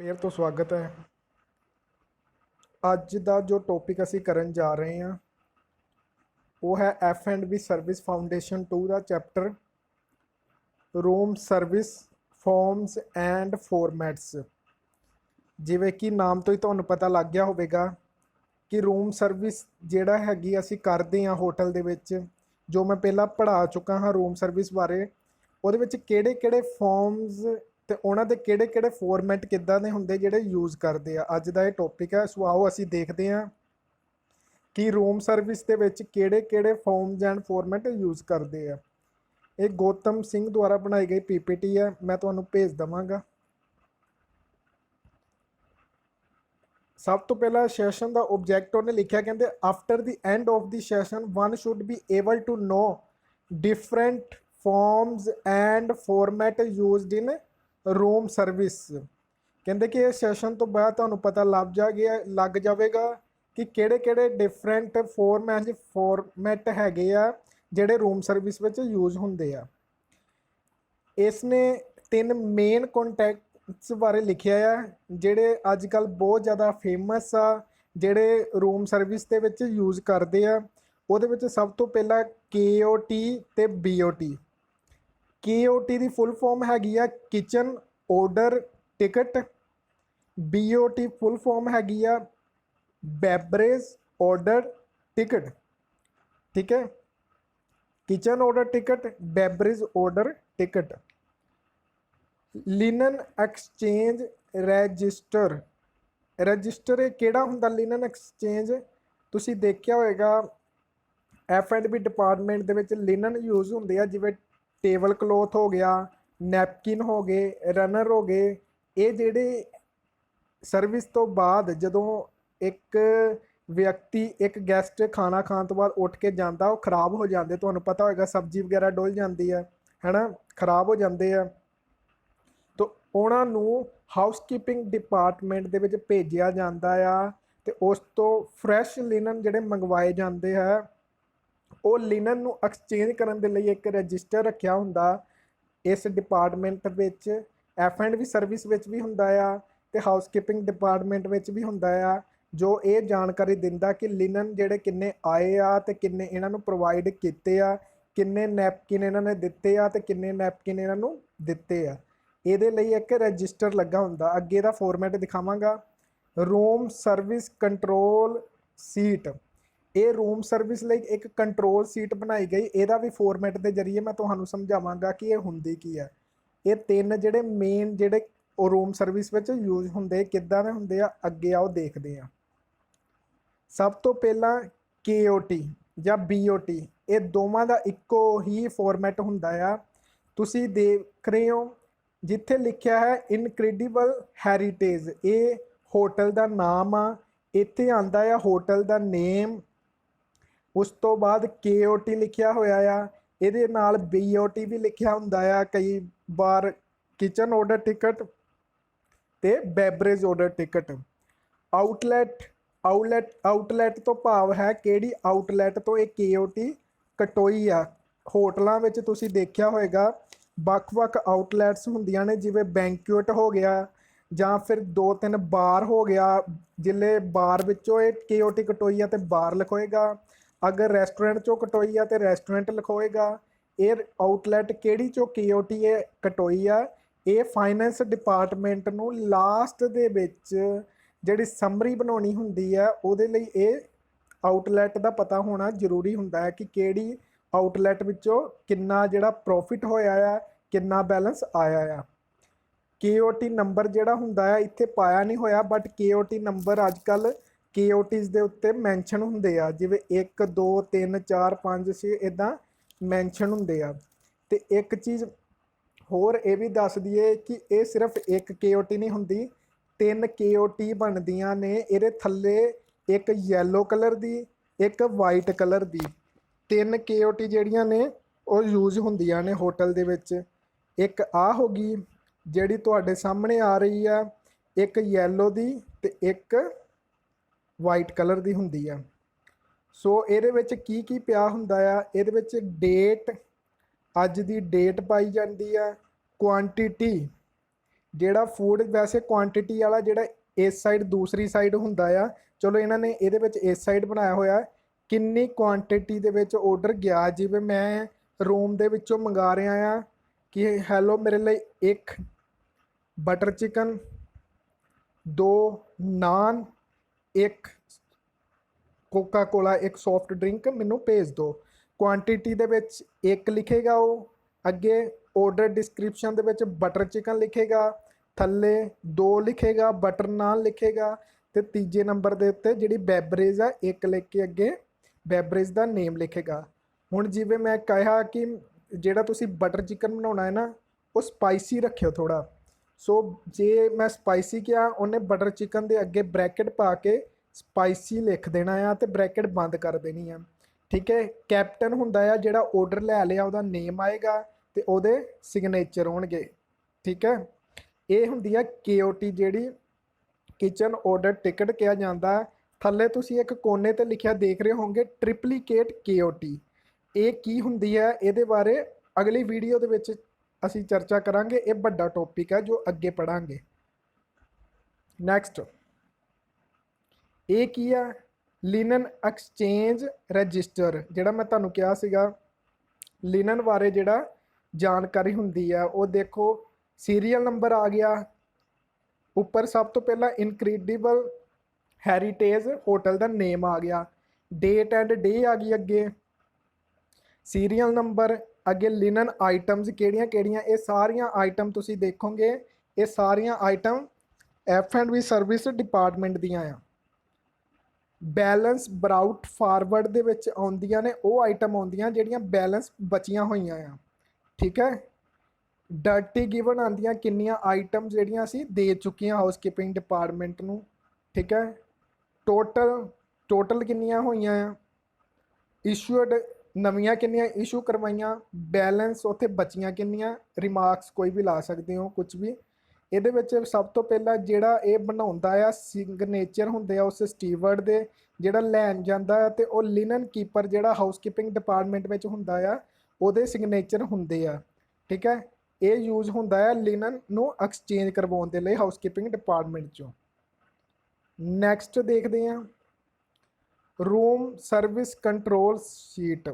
फिर तो स्वागत है। ਅੱਜ ਦਾ ਜੋ ਟੌਪਿਕ ਅਸੀਂ ਕਰਨ ਜਾ ਰਹੇ ਹਾਂ ਉਹ ਹੈ F&B ਸਰਵਿਸ ਫਾਊਂਡੇਸ਼ਨ 2 ਦਾ chapter room service forms and formats. ਜਿਵੇਂ ਕਿ ਨਾਮ ਤੋਂ ਹੀ ਤੁਹਾਨੂੰ ਪਤਾ ਲੱਗ ਗਿਆ ਹੋਵੇਗਾ ਕਿ ਰੂਮ ਸਰਵਿਸ ਜਿਹੜਾ ਹੈਗੀ ਅਸੀਂ ਕਰਦੇ ਹਾਂ ਹੋਟਲ ਦੇ ਵਿੱਚ, ਜੋ ਮੈਂ ਪਹਿਲਾਂ ਪੜ੍ਹਾ ਚੁੱਕਾ ਹਾਂ ਰੂਮ ਸਰਵਿਸ ਬਾਰੇ। ਉਹਦੇ ਵਿੱਚ ਕਿਹੜੇ ਕਿਹੜੇ ਫਾਰਮਸ ਤੇ ਉਹਨਾਂ ਦੇ ਕਿਹੜੇ ਕਿਹੜੇ ਫਾਰਮੈਟ ਕਿੱਦਾਂ ਦੇ ਹੁੰਦੇ ਜਿਹੜੇ ਯੂਜ਼ ਕਰਦੇ ਆ। ਅੱਜ ਦਾ ਇਹ ਟੌਪਿਕ ਹੈ। ਸੋ ਆਓ ਅਸੀਂ ਦੇਖਦੇ ਹਾਂ ਕਿ ਰੂਮ ਸਰਵਿਸ ਦੇ ਵਿੱਚ ਕਿਹੜੇ ਕਿਹੜੇ ਫਾਰਮਸ ਐਂਡ ਫਾਰਮੈਟ ਯੂਜ਼ ਕਰਦੇ ਆ। ਇਹ ਗੌਤਮ ਸਿੰਘ ਦੁਆਰਾ ਬਣਾਈ ਗਈ ਪੀਪੀਟੀ ਹੈ, ਮੈਂ ਤੁਹਾਨੂੰ ਭੇਜ ਦੇਵਾਂਗਾ। ਸਭ ਤੋਂ ਪਹਿਲਾਂ ਸੈਸ਼ਨ ਦਾ ਓਬਜੈਕਟ ਉਹਨੇ ਲਿਖਿਆ, ਕਹਿੰਦੇ after the end of the session one should be able to know different forms and format used in room service. ਕਹਿੰਦੇ ਕਿ ਇਸ ਸੈਸ਼ਨ ਤੋਂ ਬਾਅਦ ਤੁਹਾਨੂੰ ਪਤਾ ਲੱਗ ਜਾਵੇਗਾ ਕਿ ਕਿਹੜੇ ਕਿਹੜੇ ਡਿਫਰੈਂਟ ਫਾਰਮੈਟ ਹੈਗੇ ਆ ਜਿਹੜੇ ਰੂਮ ਸਰਵਿਸ ਵਿੱਚ ਯੂਜ਼ ਹੁੰਦੇ ਆ। ਇਸ ਨੇ 3 ਮੇਨ ਕੰਟੈਕਟਸ ਬਾਰੇ ਲਿਖਿਆ ਆ ਜਿਹੜੇ ਅੱਜ ਕੱਲ੍ਹ ਬਹੁਤ ਜ਼ਿਆਦਾ ਫੇਮਸ ਆ, ਜਿਹੜੇ ਰੂਮ ਸਰਵਿਸ ਦੇ ਵਿੱਚ ਯੂਜ਼ ਕਰਦੇ ਆ। ਉਹਦੇ ਵਿੱਚ ਸਭ ਤੋਂ ਪਹਿਲਾਂ KOT ਤੇ BOT। KOT ਦੀ ਫੁੱਲ ਫਾਰਮ ਹੈਗੀ ਆ kitchen order ticket. BOT full form ਹੈਗੀ ਆ ਬੈਵਰੇਜ ਆਰਡਰ ਟਿਕਟ। ਠੀਕ ਹੈ, kitchen order ticket, beverage order ticket. Linen exchange register. Register ਇਹ ਕਿਹੜਾ ਹੁੰਦਾ? ਲਿਨਨ ਐਕਸਚੇਂਜ ਤੁਸੀਂ ਦੇਖਿਆ ਹੋਏਗਾ F&B ਡਿਪਾਰਟਮੈਂਟ ਦੇ ਵਿੱਚ ਲਿਨਨ ਯੂਜ਼ ਹੁੰਦੇ ਆ, ਜਿਵੇਂ ਟੇਬਲ ਕਲੋਥ ਹੋ ਗਿਆ, ਨੈਪਕਿਨ ਹੋ ਗਏ, ਰਨਰ ਹੋ ਗਏ। ਇਹ ਜਿਹੜੇ ਸਰਵਿਸ ਤੋਂ ਬਾਅਦ ਜਦੋਂ ਇੱਕ ਵਿਅਕਤੀ, ਇੱਕ ਗੈਸਟ ਖਾਣਾ ਖਾਣ ਤੋਂ ਬਾਅਦ ਉੱਠ ਕੇ ਜਾਂਦਾ, ਉਹ ਖ਼ਰਾਬ ਹੋ ਜਾਂਦੇ। ਤੁਹਾਨੂੰ ਪਤਾ ਹੋਏਗਾ ਸਬਜ਼ੀ ਵਗੈਰਾ ਡੁੱਲ ਜਾਂਦੀ ਹੈ ਨਾ, ਖ਼ਰਾਬ ਹੋ ਜਾਂਦੇ ਆ। ਤਾਂ ਉਹਨਾਂ ਨੂੰ ਹਾਊਸਕੀਪਿੰਗ ਡਿਪਾਰਟਮੈਂਟ ਦੇ ਵਿੱਚ ਭੇਜਿਆ ਜਾਂਦਾ ਆ ਅਤੇ ਉਸ ਤੋਂ ਫਰੈਸ਼ ਲਿਨਨ ਜਿਹੜੇ ਮੰਗਵਾਏ ਜਾਂਦੇ ਹੈ, ਉਹ ਲਿਨਨ ਨੂੰ ਐਕਸਚੇਂਜ ਕਰਨ ਦੇ ਲਈ ਇੱਕ ਰਜਿਸਟਰ ਰੱਖਿਆ ਹੁੰਦਾ। ਇਸ ਡਿਪਾਰਟਮੈਂਟ ਵਿੱਚ F&B ਸਰਵਿਸ ਵਿੱਚ ਵੀ ਹੁੰਦਾ ਆ ਅਤੇ ਹਾਊਸਕੀਪਿੰਗ ਡਿਪਾਰਟਮੈਂਟ ਵਿੱਚ ਵੀ ਹੁੰਦਾ ਆ, ਜੋ ਇਹ ਜਾਣਕਾਰੀ ਦਿੰਦਾ ਕਿ ਲਿਨਨ ਜਿਹੜੇ ਕਿੰਨੇ ਆਏ ਆ ਅਤੇ ਕਿੰਨੇ ਇਹਨਾਂ ਨੂੰ ਪ੍ਰੋਵਾਈਡ ਕੀਤੇ ਆ, ਕਿੰਨੇ ਨੈਪਕਿਨ ਇਹਨਾਂ ਨੇ ਦਿੱਤੇ ਆ ਅਤੇ ਕਿੰਨੇ ਨੈਪਕਿਨ ਇਹਨਾਂ ਨੂੰ ਦਿੱਤੇ ਆ। ਇਹਦੇ ਲਈ ਇੱਕ ਰਜਿਸਟਰ ਲੱਗਾ ਹੁੰਦਾ। ਅੱਗੇ ਦਾ ਫਾਰਮੈਟ ਦਿਖਾਵਾਂਗਾ। Room service control sheet. ਇਹ ਰੂਮ ਸਰਵਿਸ ਲਈ ਇੱਕ ਕੰਟਰੋਲ ਸੀਟ ਬਣਾਈ ਗਈ। ਇਹਦਾ ਵੀ ਫਾਰਮੈਟ ਦੇ ਜ਼ਰੀਏ ਮੈਂ ਤੁਹਾਨੂੰ ਸਮਝਾਵਾਂਗਾ ਕਿ ਇਹ ਹੁੰਦੀ ਕੀ ਹੈ। ਇਹ 3 ਜਿਹੜੇ ਮੇਨ ਜਿਹੜੇ ਉਹ ਰੂਮ ਸਰਵਿਸ ਵਿੱਚ ਯੂਜ਼ ਹੁੰਦੇ, ਕਿੱਦਾਂ ਦੇ ਹੁੰਦੇ ਆ, ਅੱਗੇ ਆਓ ਦੇਖਦੇ ਹਾਂ। ਸਭ ਤੋਂ ਪਹਿਲਾਂ KOT ਜਾਂ BOT, ਇਹ ਦੋਵਾਂ ਦਾ ਇੱਕੋ ਹੀ ਫਾਰਮੈਟ ਹੁੰਦਾ ਆ। ਤੁਸੀਂ ਦੇਖ ਰਹੇ ਹੋ ਜਿੱਥੇ ਲਿਖਿਆ ਹੈ ਇਨਕ੍ਰੈਡੀਬਲ ਹੈਰੀਟੇਜ, ਇਹ ਹੋਟਲ ਦਾ ਨਾਮ ਆ। ਇੱਥੇ ਆਉਂਦਾ ਆ ਹੋਟਲ ਦਾ ਨੇਮ, ਉਸ ਤੋਂ ਬਾਅਦ KOT ਲਿਖਿਆ ਹੋਇਆ ਆ, ਇਹਦੇ ਨਾਲ BOT ਵੀ ਲਿਖਿਆ ਹੁੰਦਾ ਆ ਕਈ ਵਾਰ, ਕਿਚਨ ਆਰਡਰ ਟਿਕਟ ਤੇ ਬੈਵਰੇਜ ਆਰਡਰ ਟਿਕਟ। ਆਊਟਲੈਟ ਤੋਂ ਭਾਵ ਹੈ ਕਿਹੜੀ ਆਊਟਲੈਟ ਤੋਂ ਇਹ KOT ਕਟੋਈ ਆ। ਹੋਟਲਾਂ ਵਿੱਚ ਤੁਸੀਂ ਦੇਖਿਆ ਹੋਏਗਾ ਵੱਖ-ਵੱਖ ਆਊਟਲੈਟਸ ਹੁੰਦੀਆਂ ਨੇ, ਜਿਵੇਂ ਬੈਂਕੁਏਟ ਹੋ ਗਿਆ ਜਾਂ ਫਿਰ 2-3 ਬਾਰ ਹੋ ਗਿਆ। ਜ਼ਿਲ੍ਹੇ ਬਾਰ ਵਿੱਚੋਂ ਇਹ KOT ਕਟੋਈ ਆ ਤੇ ਬਾਰ ਲਿਖੋਏਗਾ। ਅਗਰ ਰੈਸਟੋਰੈਂਟ 'ਚੋਂ ਕਟੋਈ ਆ ਤੇ ਰੈਸਟੋਰੈਂਟ ਲਿਖੋਏਗਾ। ਇਹ ਆਊਟਲੈਟ ਕਿਹੜੀ 'ਚੋਂ KOT ਇਹ ਕਟੋਈ ਆ, ਇਹ ਫਾਈਨੈਂਸ ਡਿਪਾਰਟਮੈਂਟ ਨੂੰ ਲਾਸਟ ਦੇ ਵਿੱਚ ਜਿਹੜੀ ਸਮਰੀ ਬਣਾਉਣੀ ਹੁੰਦੀ ਹੈ, ਉਹਦੇ ਲਈ ਇਹ ਆਊਟਲੈਟ ਦਾ ਪਤਾ ਹੋਣਾ ਜ਼ਰੂਰੀ ਹੁੰਦਾ ਹੈ ਕਿ ਕਿਹੜੀ ਆਊਟਲੈਟ ਵਿੱਚੋਂ ਕਿੰਨਾ ਜਿਹੜਾ ਪ੍ਰੋਫਿਟ ਹੋਇਆ ਆ, ਕਿੰਨਾ ਬੈਲੈਂਸ ਆਇਆ ਆ। KOT ਨੰਬਰ ਜਿਹੜਾ ਹੁੰਦਾ ਹੈ ਇੱਥੇ ਪਾਇਆ ਨਹੀਂ ਹੋਇਆ, ਬਟ KOT ਨੰਬਰ ਅੱਜ ਕੱਲ੍ਹ KOTs ਦੇ ਉੱਤੇ ਮੈਂਸ਼ਨ ਹੁੰਦੇ ਆ, ਜਿਵੇਂ 1 2 3 4 5 6 ਇੱਦਾਂ ਮੈਂਸ਼ਨ ਹੁੰਦੇ ਆ। ਅਤੇ ਇੱਕ ਚੀਜ਼ ਹੋਰ ਇਹ ਵੀ ਦੱਸ ਦਈਏ ਕਿ ਇਹ ਸਿਰਫ ਇੱਕ KOT ਨਹੀਂ ਹੁੰਦੀ, 3 KOT ਬਣਦੀਆਂ ਨੇ। ਇਹਦੇ ਥੱਲੇ ਇੱਕ ਯੈਲੋ ਕਲਰ ਦੀ, ਇੱਕ ਵਾਈਟ ਕਲਰ ਦੀ, 3 KOT ਜਿਹੜੀਆਂ ਨੇ ਉਹ ਯੂਜ਼ ਹੁੰਦੀਆਂ ਨੇ ਹੋਟਲ ਦੇ ਵਿੱਚ। ਇੱਕ ਆਹ ਹੋ ਗਈ ਜਿਹੜੀ ਤੁਹਾਡੇ ਸਾਹਮਣੇ ਆ ਰਹੀ ਆ, ਇੱਕ ਯੈਲੋ ਦੀ ਅਤੇ ਇੱਕ ਵਾਈਟ ਕਲਰ ਦੀ ਹੁੰਦੀ ਆ। ਸੋ ਇਹਦੇ ਵਿੱਚ ਕੀ ਕੀ ਪਿਆ ਹੁੰਦਾ ਆ, ਇਹਦੇ ਵਿੱਚ ਡੇਟ, ਅੱਜ ਦੀ ਡੇਟ ਪਾਈ ਜਾਂਦੀ ਆ, ਕੁਆਂਟੀਟੀ ਜਿਹੜਾ ਫੂਡ ਵੈਸੇ ਕੁਆਂਟੀਟੀ ਵਾਲਾ ਜਿਹੜਾ ਇਸ ਸਾਈਡ ਦੂਸਰੀ ਸਾਈਡ ਹੁੰਦਾ ਆ, ਚਲੋ ਇਹਨਾਂ ਨੇ ਇਹਦੇ ਵਿੱਚ ਇਸ ਸਾਈਡ ਬਣਾਇਆ ਹੋਇਆ ਕਿੰਨੀ ਕੁਆਂਟੀਟੀ ਦੇ ਵਿੱਚ ਆਰਡਰ ਗਿਆ। ਜਿਵੇਂ ਮੈਂ ਰੂਮ ਦੇ ਵਿੱਚੋਂ ਮੰਗਾ ਰਿਹਾ ਆ ਕਿ ਹੈਲੋ ਮੇਰੇ ਲਈ ਇੱਕ ਬਟਰ ਚਿਕਨ, 2 ਨਾਨ, ਇੱਕ ਕੋਕਾ ਕੋਲਾ, ਇੱਕ ਸੌਫਟ ਡਰਿੰਕ ਮੈਨੂੰ ਭੇਜ ਦਿਓ। ਕੁਆਂਟੀਟੀ ਦੇ ਵਿੱਚ ਇੱਕ ਲਿਖੇਗਾ ਉਹ, ਅੱਗੇ ਆਰਡਰ ਡਿਸਕ੍ਰਿਪਸ਼ਨ ਦੇ ਵਿੱਚ ਬਟਰ ਚਿਕਨ ਲਿਖੇਗਾ, ਥੱਲੇ 2 ਲਿਖੇਗਾ, ਬਟਰ ਨਾਨ ਲਿਖੇਗਾ, ਤੇ ਤੀਜੇ ਨੰਬਰ ਦੇ ਉੱਤੇ ਜਿਹੜੀ ਬੈਵਰੇਜ ਆ ਇੱਕ ਲਿਖ ਕੇ ਅੱਗੇ ਬੈਵਰੇਜ ਦਾ ਨੇਮ ਲਿਖੇਗਾ। ਹੁਣ ਜਿਵੇਂ ਮੈਂ ਕਿਹਾ ਕਿ ਜਿਹੜਾ ਤੁਸੀਂ ਬਟਰ ਚਿਕਨ ਬਣਾਉਣਾ ਹੈ ਨਾ ਉਹ ਸਪਾਈਸੀ ਰੱਖਿਓ ਥੋੜ੍ਹਾ। ਸੋ ਜੇ ਮੈਂ ਸਪਾਈਸੀ ਕਿਹਾ, ਉਹਨੇ ਬਟਰ ਚਿਕਨ ਦੇ ਅੱਗੇ ਬ੍ਰੈਕਟ ਪਾ ਕੇ ਸਪਾਈਸੀ ਲਿਖ ਦੇਣਾ ਆ ਤੇ ਬ੍ਰੈਕਟ ਬੰਦ ਕਰ ਦੇਣੀ ਆ। ਠੀਕ ਹੈ, ਕੈਪਟਨ ਹੁੰਦਾ ਆ ਜਿਹੜਾ ਆਰਡਰ ਲੈ ਲਿਆ, ਉਹਦਾ ਨੇਮ ਆਏਗਾ ਤੇ ਉਹਦੇ ਸਿਗਨੇਚਰ ਹੋਣਗੇ। ਠੀਕ ਹੈ, ਇਹ ਹੁੰਦੀ ਆ KOT ਜਿਹੜੀ ਕਿਚਨ ਆਰਡਰ ਟਿਕਟ ਕਿਹਾ ਜਾਂਦਾ। ਥੱਲੇ ਤੁਸੀਂ ਇੱਕ ਕੋਨੇ ਤੇ ਲਿਖਿਆ ਦੇਖ ਰਹੇ ਹੋਵੋਗੇ ਟ੍ਰਿਪਲੀਕੇਟ KOT। ਇਹ ਕੀ ਹੁੰਦੀ ਹੈ ਇਹਦੇ ਬਾਰੇ ਅਗਲੀ ਵੀਡੀਓ ਦੇ ਵਿੱਚ ਅਸੀਂ ਚਰਚਾ ਕਰਾਂਗੇ। ਇਹ ਵੱਡਾ ਟੌਪਿਕ ਹੈ ਜੋ ਅੱਗੇ ਪੜਾਂਗੇ। ਨੈਕਸਟ ਇਹ ਕੀ ਆ, ਲਿਨਨ ਐਕਸਚੇਂਜ ਰਜਿਸਟਰ। ਜਿਹੜਾ ਮੈਂ ਤੁਹਾਨੂੰ ਕਿਹਾ ਸੀਗਾ ਲਿਨਨ ਬਾਰੇ ਜਿਹੜਾ ਜਾਣਕਾਰੀ ਹੁੰਦੀ ਆ, ਉਹ ਦੇਖੋ ਸੀਰੀਅਲ ਨੰਬਰ ਆ ਗਿਆ ਉੱਪਰ, ਸਭ ਤੋਂ ਪਹਿਲਾਂ ਇਨਕ੍ਰੈਡੀਬਲ ਹੈਰੀਟੇਜ ਹੋਟਲ ਦਾ ਨੇਮ ਆ ਗਿਆ, ਡੇਟ ਐਂਡ ਡੇ ਆ ਗਈ ਅੱਗੇ, ਸੀਰੀਅਲ ਨੰਬਰ ਅੱਗੇ, ਲਿਨਨ ਆਈਟਮਸ ਕਿਹੜੀਆਂ ਕਿਹੜੀਆਂ, ਇਹ ਸਾਰੀਆਂ ਆਈਟਮ ਤੁਸੀਂ ਦੇਖੋਗੇ ਇਹ ਸਾਰੀਆਂ ਆਈਟਮ F&B ਸਰਵਿਸ ਡਿਪਾਰਟਮੈਂਟ ਦੀਆਂ ਆ। ਬੈਲੈਂਸ ਬਰਾਊਟ ਫਾਰਵਰਡ ਦੇ ਵਿੱਚ ਆਉਂਦੀਆਂ ਨੇ ਉਹ ਆਈਟਮ ਆਉਂਦੀਆਂ ਜਿਹੜੀਆਂ ਬੈਲੈਂਸ ਬਚੀਆਂ ਹੋਈਆਂ ਆ। ਠੀਕ ਹੈ, ਡਰਟੀ ਗਿਵਨ ਆਉਂਦੀਆਂ ਕਿੰਨੀਆਂ ਆਈਟਮ ਜਿਹੜੀਆਂ ਅਸੀਂ ਦੇ ਚੁੱਕੀਆਂ ਹਾਊਸਕੀਪਿੰਗ ਡਿਪਾਰਟਮੈਂਟ ਨੂੰ। ਠੀਕ ਹੈ, ਟੋਟਲ ਕਿੰਨੀਆਂ ਹੋਈਆਂ ਆ, ਇਸ਼ੂਡ ਨਵੀਆਂ ਕਿੰਨੀਆਂ ਇਸ਼ੂ ਕਰਵਾਈਆਂ, ਬੈਲੈਂਸ ਉੱਥੇ ਬਚੀਆਂ ਕਿੰਨੀਆਂ, ਰਿਮਾਰਕਸ ਕੋਈ ਵੀ ਲਾ ਸਕਦੇ ਹੋ ਕੁਝ ਵੀ। ਇਹਦੇ ਵਿੱਚ ਸਭ ਤੋਂ ਪਹਿਲਾਂ ਜਿਹੜਾ ਇਹ ਬਣਾਉਂਦਾ ਆ ਸਿਗਨੇਚਰ ਹੁੰਦੇ ਆ ਉਸ ਸਟੀਵਰਡ ਦੇ, ਜਿਹੜਾ ਲੈਣ ਜਾਂਦਾ ਹੈ ਤੇ ਉਹ ਲਿਨਨ ਕੀਪਰ ਜਿਹੜਾ ਹਾਊਸਕੀਪਿੰਗ ਡਿਪਾਰਟਮੈਂਟ ਵਿੱਚ ਹੁੰਦਾ ਆ ਉਹਦੇ ਸਿਗਨੇਚਰ ਹੁੰਦੇ ਆ। ਠੀਕ ਹੈ, ਇਹ ਯੂਜ਼ ਹੁੰਦਾ ਹੈ ਲਿਨਨ ਨੂੰ ਐਕਸਚੇਂਜ ਕਰਵਾਉਣ ਦੇ ਲਈ ਹਾਊਸਕੀਪਿੰਗ ਡਿਪਾਰਟਮੈਂਟ 'ਚੋਂ। ਨੈਕਸਟ ਦੇਖਦੇ ਹਾਂ ਰੂਮ ਸਰਵਿਸ ਕੰਟਰੋਲ ਸ਼ੀਟ।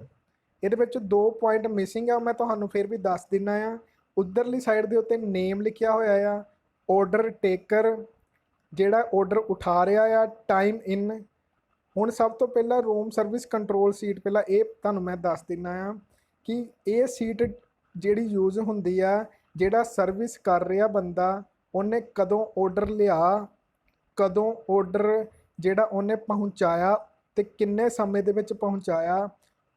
ਇਹਦੇ ਵਿੱਚ 2 ਪੁਆਇੰਟ ਮਿਸਿੰਗ ਆ, ਮੈਂ ਤੁਹਾਨੂੰ ਫਿਰ ਵੀ ਦੱਸ ਦਿੰਦਾ ਆ। ਉੱਧਰਲੀ ਸਾਈਡ ਦੇ ਉੱਤੇ ਨੇਮ ਲਿਖਿਆ ਹੋਇਆ ਆ, ਆਰਡਰ ਟੇਕਰ ਜਿਹੜਾ ਆਰਡਰ ਉਠਾ ਰਿਹਾ ਆ, ਟਾਈਮ ਇਨ। ਹੁਣ ਸਭ ਤੋਂ ਪਹਿਲਾਂ ਰੂਮ ਸਰਵਿਸ ਕੰਟਰੋਲ ਸ਼ੀਟ, ਪਹਿਲਾਂ ਇਹ ਤੁਹਾਨੂੰ ਮੈਂ ਦੱਸ ਦਿੰਦਾ ਆ ਕਿ ਇਹ ਸੀਟ ਜਿਹੜੀ ਯੂਜ਼ ਹੁੰਦੀ ਆ, ਜਿਹੜਾ ਸਰਵਿਸ ਕਰ ਰਿਹਾ ਬੰਦਾ ਉਹਨੇ ਕਦੋਂ ਆਰਡਰ ਲਿਆ, ਕਦੋਂ ਆਰਡਰ ਜਿਹੜਾ ਉਹਨੇ ਪਹੁੰਚਾਇਆ ਤੇ ਕਿੰਨੇ ਸਮੇਂ ਦੇ ਵਿੱਚ ਪਹੁੰਚਾਇਆ,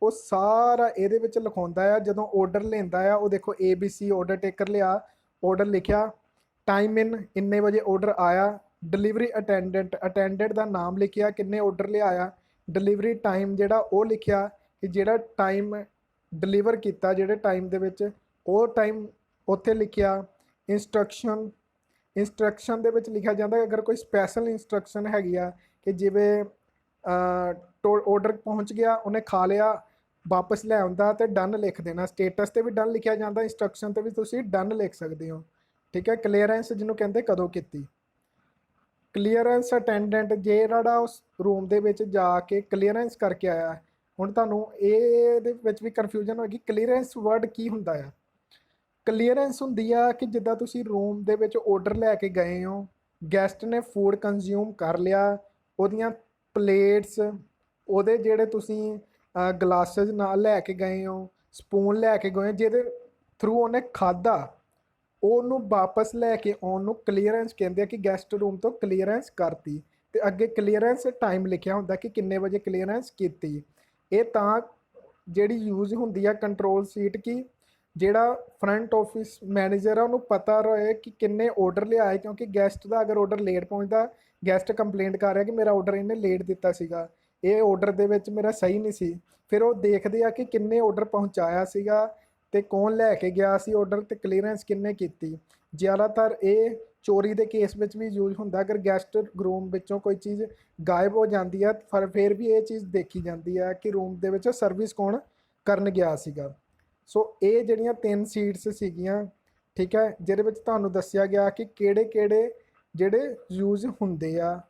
ਉਹ ਸਾਰਾ ਇਹਦੇ ਵਿੱਚ ਲਿਖਾਉਂਦਾ ਆ। ਜਦੋਂ ਆਰਡਰ ਲੈਂਦਾ ਆ ਉਹ ਦੇਖੋ ABC ਆਰਡਰ ਟੇਕਰ ਲਿਆ, ਆਰਡਰ ਲਿਖਿਆ, ਟਾਈਮ ਇਨ ਇੰਨੇ ਵਜੇ ਆਰਡਰ ਆਇਆ, ਡਿਲੀਵਰੀ ਅਟੈਂਡੈਂਟ ਦਾ ਨਾਮ ਲਿਖਿਆ, ਕਿੰਨੇ ਆਰਡਰ ਲਿਆਇਆ, ਡਿਲੀਵਰੀ ਟਾਈਮ ਜਿਹੜਾ ਉਹ ਲਿਖਿਆ ਕਿ ਜਿਹੜਾ ਟਾਈਮ ਡਿਲੀਵਰ ਕੀਤਾ ਜਿਹੜੇ ਟਾਈਮ ਦੇ ਵਿੱਚ ਉਹ ਟਾਈਮ ਉੱਥੇ ਲਿਖਿਆ। ਇੰਸਟਰਕਸ਼ਨ ਦੇ ਵਿੱਚ ਲਿਖਿਆ ਜਾਂਦਾ ਅਗਰ ਕੋਈ ਸਪੈਸ਼ਲ ਇੰਸਟਰਕਸ਼ਨ ਹੈਗੀ ਆ ਕਿ ਜਿਵੇਂ ਆਰਡਰ ਪਹੁੰਚ ਗਿਆ, ਉਹਨੇ ਖਾ ਲਿਆ, ਵਾਪਸ ਲੈ ਆਉਂਦਾ ਤੇ ਡਨ ਲਿਖ ਦੇਣਾ। ਸਟੇਟਸ ਤੇ ਵੀ ਡਨ ਲਿਖਿਆ ਜਾਂਦਾ, ਇੰਸਟਰਕਸ਼ਨ ਤੇ ਵੀ ਤੁਸੀਂ ਡਨ ਲਿਖ ਸਕਦੇ ਹੋ। ਠੀਕ ਹੈ, ਕਲੀਅਰੈਂਸ ਜਿਹਨੂੰ ਕਹਿੰਦੇ ਕਦੋਂ ਕੀਤੀ। ਕਲੀਅਰੈਂਸ ਅਟੈਂਡੈਂਟ ਜਿਹੜਾ ਉਸ ਰੂਮ ਦੇ ਵਿੱਚ ਜਾ ਕੇ ਕਲੀਅਰੈਂਸ ਕਰਕੇ ਆਇਆ। ਹੁਣ ਤੁਹਾਨੂੰ ਇਹਦੇ ਵਿੱਚ ਵੀ ਕਨਫਿਊਜ਼ਨ ਹੋਏਗੀ ਕਲੀਅਰੈਂਸ ਵਰਡ ਕੀ ਹੁੰਦਾ ਆ। ਕਲੀਅਰੈਂਸ ਹੁੰਦੀ ਆ ਕਿ ਜਿੱਦਾਂ ਤੁਸੀਂ ਰੂਮ ਦੇ ਵਿੱਚ ਆਰਡਰ ਲੈ ਕੇ ਗਏ ਹੋ, ਗੈਸਟ ਨੇ ਫੂਡ ਕੰਜ਼ਿਊਮ ਕਰ ਲਿਆ, ਉਹਦੀਆਂ ਪਲੇਟਸ, ਉਹਦੇ ਜਿਹੜੇ ਤੁਸੀਂ ਗਲਾਸਿਸ ਨਾਲ ਲੈ ਕੇ ਗਏ ਹੋ, ਸਪੂਨ ਲੈ ਕੇ ਗਏ ਹੋ, ਜਿਹਦੇ ਥਰੂ ਉਹਨੇ ਖਾਧਾ, ਉਹਨੂੰ ਵਾਪਸ ਲੈ ਕੇ ਆਉਣ ਨੂੰ ਕਲੀਅਰੈਂਸ ਕਹਿੰਦੇ ਆ ਕਿ ਗੈਸਟ ਰੂਮ ਤੋਂ ਕਲੀਅਰੈਂਸ ਕਰਤੀ। ਤੇ ਅੱਗੇ ਕਲੀਅਰੈਂਸ ਟਾਈਮ ਲਿਖਿਆ ਹੁੰਦਾ ਕਿ ਕਿੰਨੇ ਵਜੇ ਕਲੀਅਰੈਂਸ ਕੀਤੀ। ਇਹ ਤਾਂ ਜਿਹੜੀ ਯੂਜ਼ ਹੁੰਦੀ ਆ ਕੰਟਰੋਲ ਸ਼ੀਟ ਕੀ ਜਿਹੜਾ ਫਰੰਟ ਆਫਿਸ ਮੈਨੇਜਰ ਆ ਉਹਨੂੰ ਪਤਾ ਰਹੇ ਕਿ ਕਿੰਨੇ ਆਰਡਰ ਲਿਆਏ, ਕਿਉਂਕਿ ਗੈਸਟ ਦਾ ਅਗਰ ਆਰਡਰ ਲੇਟ ਪਹੁੰਚਦਾ, ਗੈਸਟ ਕੰਪਲੇਂਟ ਕਰ ਰਿਹਾ ਕਿ ਮੇਰਾ ਆਰਡਰ ਇਹਨੇ ਲੇਟ ਦਿੱਤਾ ਸੀਗਾ, ਇਹ ਆਰਡਰ ਦੇ ਵਿੱਚ ਮੇਰਾ ਸਹੀ ਨਹੀਂ ਸੀ, ਫਿਰ ਉਹ ਦੇਖਦੇ ਆ ਕਿ ਕਿੰਨੇ ਆਰਡਰ ਪਹੁੰਚਾਇਆ ਸੀਗਾ ਤੇ ਕੌਣ ਲੈ ਕੇ ਗਿਆ ਸੀ ਆਰਡਰ ਤੇ ਕਲੀਅਰੈਂਸ ਕਿੰਨੇ ਕੀਤੀ। ਜ਼ਿਆਦਾਤਰ ਇਹ ਚੋਰੀ ਦੇ ਕੇਸ ਵਿੱਚ ਵੀ ਯੂਜ਼ ਹੁੰਦਾ। ਅਗਰ ਗੈਸਟ ਰੂਮ ਵਿੱਚੋਂ ਕੋਈ ਚੀਜ਼ ਗਾਇਬ ਹੋ ਜਾਂਦੀ ਹੈ ਫਿਰ ਵੀ ਇਹ ਚੀਜ਼ ਦੇਖੀ ਜਾਂਦੀ ਹੈ ਕਿ ਰੂਮ ਦੇ ਵਿੱਚ ਸਰਵਿਸ ਕੌਣ ਕਰਨ ਗਿਆ ਸੀਗਾ। ਸੋ ਇਹ ਜਿਹੜੀਆਂ 3 ਸੀਟਸ ਸੀਗੀਆਂ ਠੀਕ ਹੈ, ਜਿਹਦੇ ਵਿੱਚ ਤੁਹਾਨੂੰ ਦੱਸਿਆ ਗਿਆ ਕਿ ਕਿਹੜੇ ਕਿਹੜੇ ਜਿਹੜੇ ਯੂਜ਼ ਹੁੰਦੇ ਆ।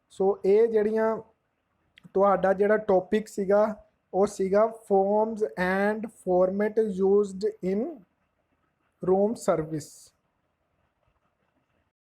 ਸੋ ਇਹ ਜਿਹੜੀਆਂ ਤੁਹਾਡਾ ਜਿਹੜਾ ਟੌਪਿਕ ਸੀਗਾ ਉਹ ਸੀਗਾ forms and format used in room service.